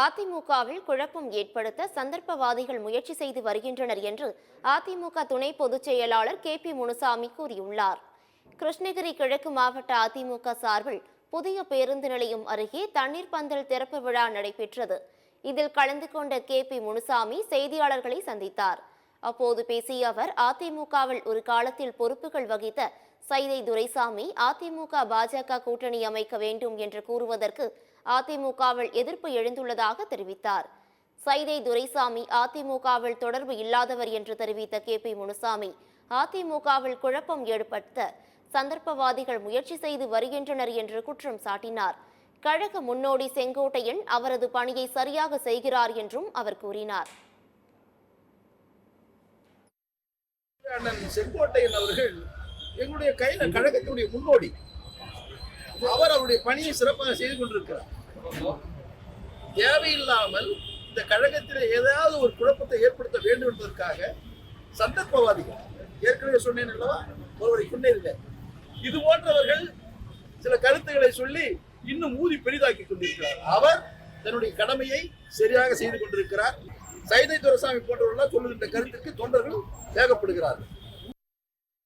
அதிமுகவில் குழப்பம் ஏற்படுத்த சந்தர்ப்பவாதிகள் முயற்சி செய்து வருகின்றனர் என்று அதிமுக துணை பொதுச் செயலாளர் KP முனுசாமி கூறியுள்ளார். கிருஷ்ணகிரி கிழக்கு மாவட்ட அதிமுக சார்பில் புதிய பேருந்து நிலையம் அருகே தண்ணீர் பந்தல் திறப்பு விழா நடைபெற்றது. இதில் கலந்து கொண்ட KP முனுசாமி செய்தியாளர்களை சந்தித்தார். அப்போது பேசிய அவர், அதிமுகவில் ஒரு காலத்தில் பொறுப்புகள் வகித்த சைதை துரைசாமி அதிமுக பாஜக கூட்டணி அமைக்க வேண்டும் என்று கூறுவதற்கு அதிமுகவில் எதிர்ப்பு எழுந்துள்ளதாக தெரிவித்தார். சைதை துரைசாமி அதிமுகவில் தொடர்பு இல்லாதவர் என்று தெரிவித்த KP முனுசாமி, அதிமுகவில் குழப்பம் ஏற்படுத்த சந்தர்ப்பவாதிகள் முயற்சி செய்து வருகின்றனர் என்று குற்றம் சாட்டினார். கழக முன்னோடி செங்கோட்டையன் அவரது பணியை சரியாக செய்கிறார் என்றும் அவர் கூறினார். செங்கோட்டையன் அவர்கள் எங்களுடைய கழகத்தினுடைய முன்னோடி. அவர் அவருடைய பணியை சிறப்பாக செய்து கொண்டிருக்கிறார். தேவையில்லாமல் இந்த கழகத்தில் ஏதாவது ஒரு குழப்பத்தை ஏற்படுத்த வேண்டும் என்பதற்காக சந்தர்ப்பவாதிகள், ஏற்கனவே சொன்னேன் அல்லவா, ஒருவரை சொன்னேன், இது போன்றவர்கள் சில கருத்துக்களை சொல்லி இன்னும் ஊதி பெரிதாக்கி கொண்டிருக்கிறார். அவர் தன்னுடைய கடமையை சரியாக செய்து கொண்டிருக்கிறார். சைதை துரைசாமி போன்றவர்கள் சொல்லுகின்ற கருத்துக்கு தொண்டர்கள் வேகப்படுகிறார்கள்.